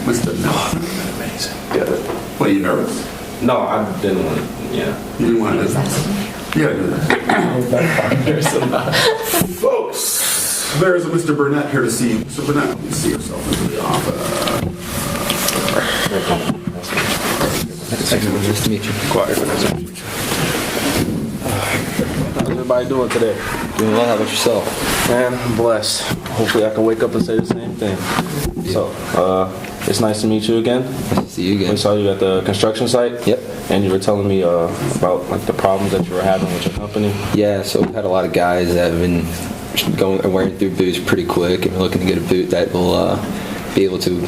Mr. No. Amazing. Yeah. What, are you nervous? No, I didn't want to. Yeah. You didn't want to do that? Yeah, do that. Folks, there's a Mr. Burnett here to see you. Mr. Burnett, please see yourself into the office. Nice to meet you. Quiet. How's everybody doing today? Doing well. How about yourself? Man, I'm blessed. Hopefully I can wake up and say the same thing. So, it's nice to meet you again. Nice to see you again. We saw you at the construction site. Yep. And you were telling me about like the problems that you were having with your company. Yeah, so we've had a lot of guys that have been going and wearing through boots pretty quick, and we're looking to get a boot that will be able to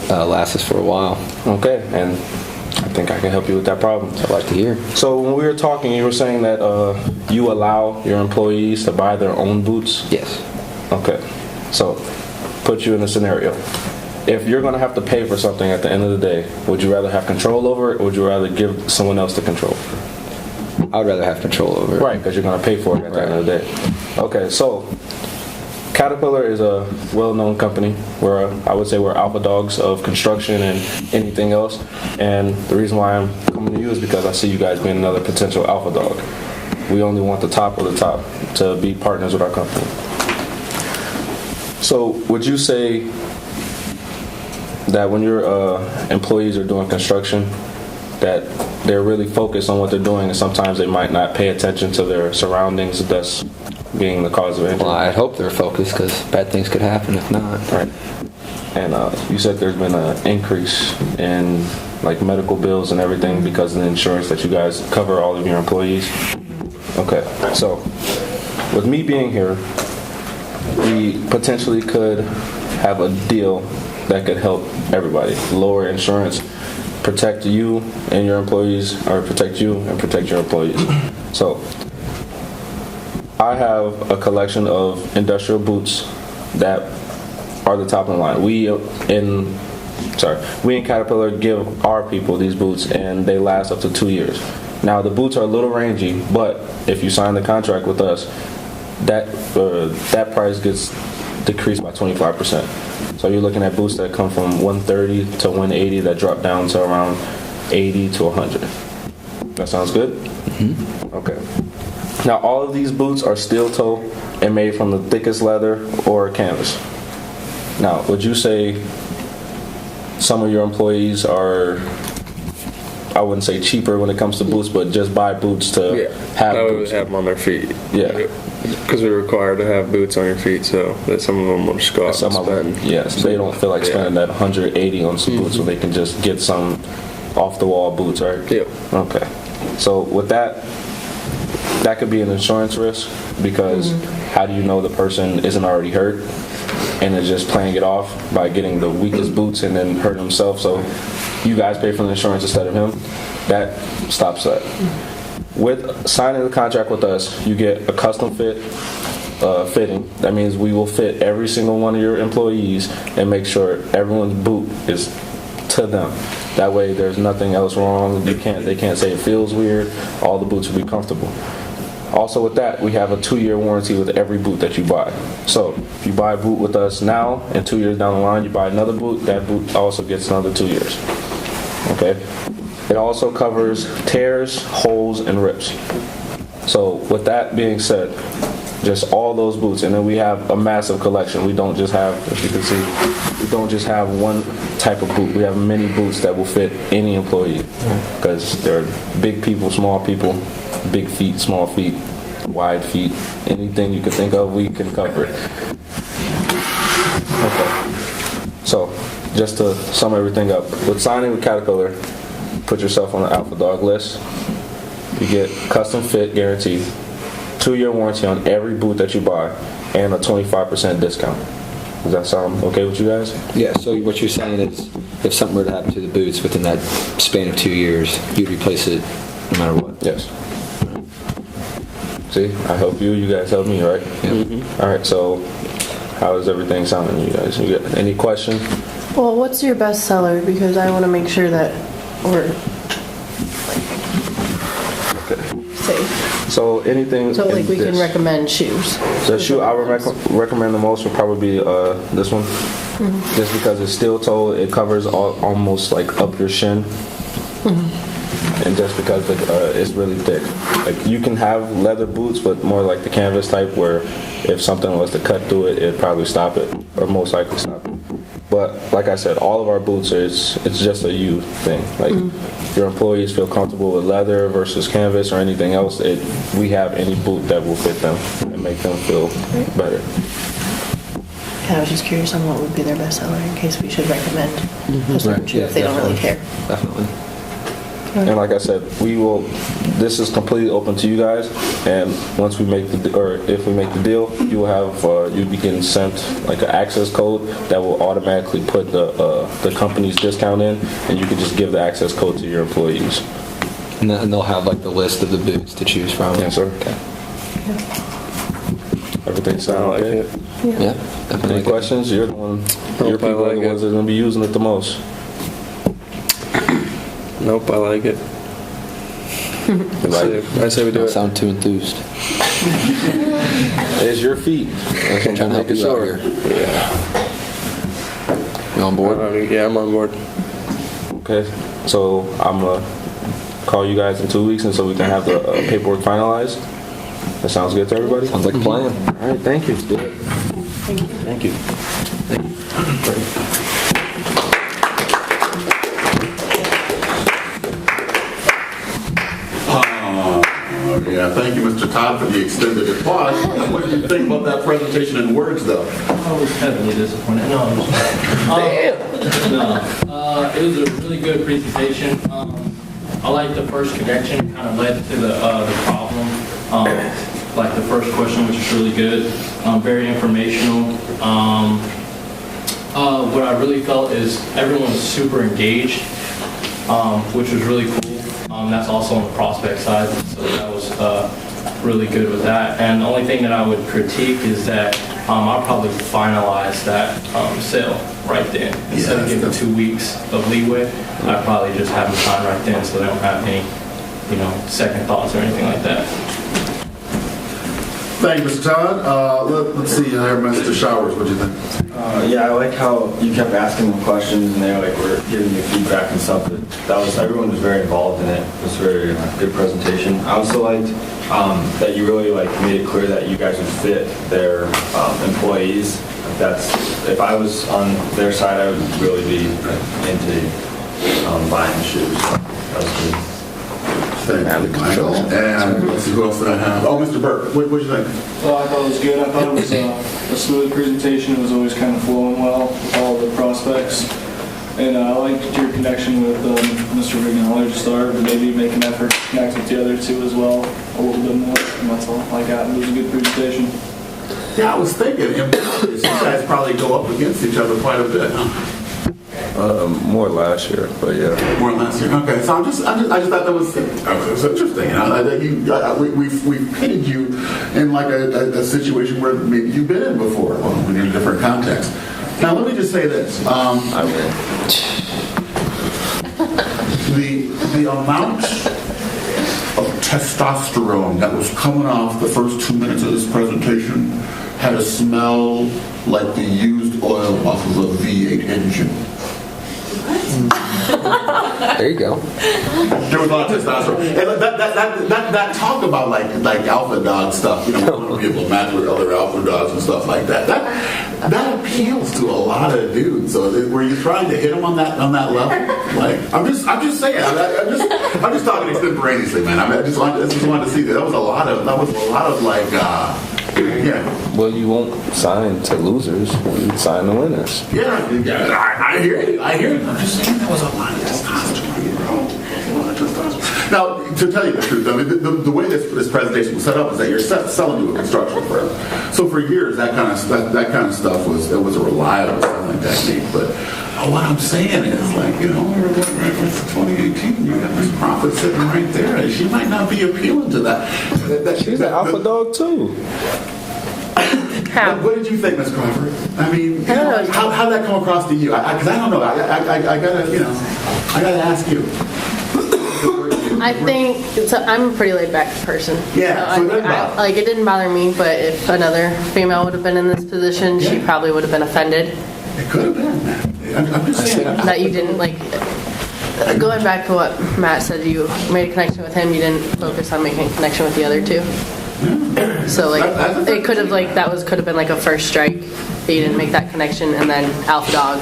last us for a while. Okay, and I think I can help you with that problem. I'd like to hear. So when we were talking, you were saying that you allow your employees to buy their own boots? Yes. Okay, so put you in a scenario. If you're going to have to pay for something at the end of the day, would you rather have control over it, or would you rather give someone else the control? I would rather have control over it. Right, because you're going to pay for it at the end of the day. Okay, so Caterpillar is a well-known company. I would say we're alpha dogs of construction and anything else. And the reason why I'm coming to you is because I see you guys being another potential alpha dog. We only want the top of the top to be partners with our company. So would you say that when your employees are doing construction, that they're really focused on what they're doing, and sometimes they might not pay attention to their surroundings, thus being the cause of injury? Well, I hope they're focused, because bad things could happen if not. Right. And you said there's been an increase in like medical bills and everything because of the insurance that you guys cover all of your employees. Okay, so with me being here, we potentially could have a deal that could help everybody. Lower insurance, protect you and your employees, or protect you and protect your employees. So I have a collection of industrial boots that are the top of the line. We in Caterpillar give our people these boots, and they last up to 2 years. Now the boots are a little rangy, but if you sign the contract with us, that price gets decreased by 25%. So you're looking at boots that come from 130 to 180 that drop down to around 80 to 100. That sounds good? Mm-hmm. Okay. Now all of these boots are steel toe and made from the thickest leather or canvas. Now, would you say some of your employees are, I wouldn't say cheaper when it comes to boots, but just buy boots to have boots? Have them on their feet. Yeah. Because we're required to have boots on your feet, so that some of them will just go out and spend. Yes, they don't feel like spending that 180 on some boots when they can just get some off-the-wall boots, right? Yep. Okay. So with that could be an insurance risk, because how do you know the person isn't already hurt and is just playing it off by getting the weakest boots and then hurt himself? So you guys pay for the insurance instead of him. That stops that. With signing the contract with us, you get a custom fitting. That means we will fit every single one of your employees and make sure everyone's boot is to them. That way there's nothing else wrong. They can't say it feels weird. All the boots will be comfortable. Also with that, we have a 2-year warranty with every boot that you buy. So if you buy a boot with us now, and 2 years down the line you buy another boot, that boot also gets another 2 years. Okay? It also covers tears, holes, and rips. So with that being said, just all those boots, and then we have a massive collection. We don't just have, as you can see, we don't just have one type of boot. We have many boots that will fit any employee, because they're big people, small people, big feet, small feet, wide feet, anything you can think of, we can cover it. Okay. So just to sum everything up, with signing with Caterpillar, put yourself on the Alpha Dog list. You get custom fit guarantee, 2-year warranty on every boot that you buy, and a 25% discount. Does that sound okay with you guys? Yeah, so what you're saying is if something were to happen to the boots within that span of 2 years, you'd replace it no matter what? Yes. See, I help you, you guys help me, right? Yeah. Mm-hmm. All right, so how is everything sounding, you guys? You got any questions? Well, what's your best seller? Because I want to make sure that we're safe. So anything. So like in we can this. recommend shoes. The shoe I would recommend the most would probably be this one, just because it's steel toe. It covers almost like up your shin, and just because it's really thick. Like you can have leather boots, but more like the canvas type, where if something was to cut through it, it'd probably stop it, or most likely stop it. But like I said, all of our boots it's just a you thing. Like your employees feel comfortable with leather versus canvas or anything else. We have any boot that will fit them and make them feel better. Yeah, I was just curious on what would be their best seller in case we should recommend a certain shoe if they don't really care. Definitely. And like I said, this is completely open to you guys. And once we make if we make the deal, you will have you'll be getting sent like an access code that will automatically put the company's discount in, and you can just give the access code to your employees. And they'll have like the list of the boots to choose from. Yes, sir. Okay. Everything sound like okay? it. Yeah. Definitely. Any questions? Your people are the ones that are gonna be using it the most. Nope, I like it. I say we do Don't it. sound too enthused. It's your feet. That's what I'm Trying to help making you out sure. here. Yeah. You on board? Yeah, I'm on board. Okay, so I'm gonna call you guys in 2 weeks, and so we can have the paperwork finalized. That sounds good to everybody. Sounds like a plan. All right, thank you. Thank you. Yeah, thank you, Mr. Todd, for the extended applause. What did you think about that presentation in words, though? I was heavily disappointed. No, I'm just no. It was a really good presentation. I like the first connection, kind of led to the problem. Like the first question, which was really good, very informational. What I really felt is everyone was super engaged, which was really cool. That's also on the prospect side, so that was really good with that. And the only thing that I would critique is that I'll probably finalize that sale right then. Instead of giving 2 weeks of leeway, I'd probably just have them sign right then so they don't have any, second thoughts or anything like that. Thank you, Mr. Todd. Let's see, Mr. Showers, what do you think? Yeah, I like how you kept asking them questions and they were giving you feedback and stuff. Everyone was very involved in it. It was a very good presentation. I also liked that you really made it clear that you guys would fit their employees. If I was on their side, I would really be into buying shoes. That was good. Thank you, Michael. And let's see, who else did I have? Oh, Mr. Burke, what did you think? Well, I thought it was good. I thought it was a smooth presentation. It was always kind of flowing well with all the prospects. And I liked your connection with Mr. Vignali to start, but maybe make an effort to connect with the other two as well a little bit more. And that's all I got. It was a good presentation. Yeah, I was thinking, you guys probably go up against each other quite a bit, huh? More last year, but yeah. More last year. Okay, so I just thought that was interesting. We've pitted you in like a situation where maybe you've been in before, in a different context. Now, let me just say this. I will. The amount of testosterone that was coming off the first 2 minutes of this presentation had a smell like the used oil off of a V8 engine. There you go. There was a lot of testosterone. And that talk about like alpha dog stuff, we want to be able to match with other alpha dogs and stuff like that. That appeals to a lot of dudes. So were you trying to hit them on that level? Like I'm just saying. I'm just talking extemporaneously, man. I just wanted to see that was a lot of like. Yeah. Well, you won't sign to losers. You sign to winners. Yeah, I hear you. I'm just saying that was a lot of testosterone, bro. A lot of testosterone. Now, to tell you the truth, I mean, the way this presentation was set up is that you're selling to a construction firm. So for years, that kind of stuff was a reliable selling technique. But what I'm saying is, we're going right for 2018. You got this profit sitting right there. She might not be appealing to that. She's an alpha dog too. What did you think, Ms. Crawford? I mean, how'd that come across to you? Because I don't know. I gotta ask you. I think I'm a pretty laid back person. Yeah, so it doesn't bother. like it didn't bother me, but if another female would have been in this position, she probably would have been offended It could have been, man. I'm just saying. that you didn't like. Going back to what Matt said, you made a connection with him. You didn't focus on making a connection with the other two. So like it could have like could have been like a first strike. That you didn't make that connection, and then alpha dog.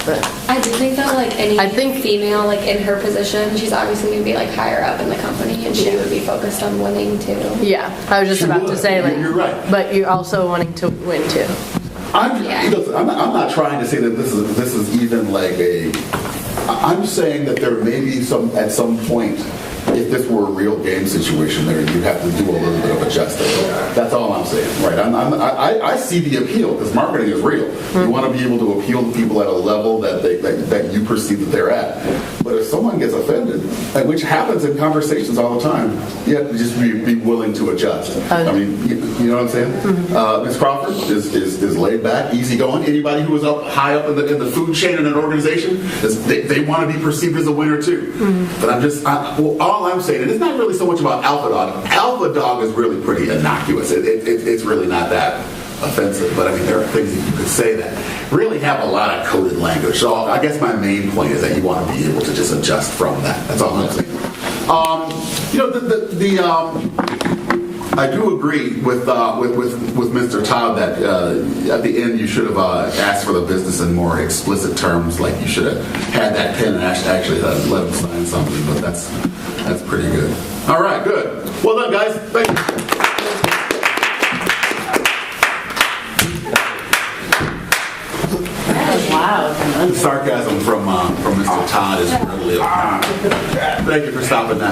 But I do think that like any female like in her position, she's obviously going to be like higher up in the company, and she would be focused on winning too. yeah, I was just She about to would. say like You're right. but you're also wanting to win too. Listen, I'm not trying to say that this is even like a. I'm saying that there may be at some point, if this were a real game situation, there you'd have to do a little bit of adjusting. That's all I'm saying, right? I see the appeal because marketing is real. You want to be able to appeal to people at a level that you perceive that they're at. But if someone gets offended, which happens in conversations all the time, you have to just be willing to adjust. I mean, you know what I'm saying? Ms. Crawford is laid back, easygoing. Anybody who is up high up in the food chain in an organization, they want to be perceived as a winner too. But all I'm saying, and it's not really so much about alpha dog. Alpha dog is really pretty innocuous. It's really not that offensive. But I mean, there are things that you could say that really have a lot of coded language. So I guess my main point is that you want to be able to just adjust from that. That's all I'm saying. I do agree with Mr. Todd that at the end you should have asked for the business in more explicit terms. Like you should have had that pen and actually let him sign something. But that's pretty good. All right, good. Well done, guys. Thank you. Wow. The sarcasm from Mr. Todd is really apparent. Thank you for stopping that.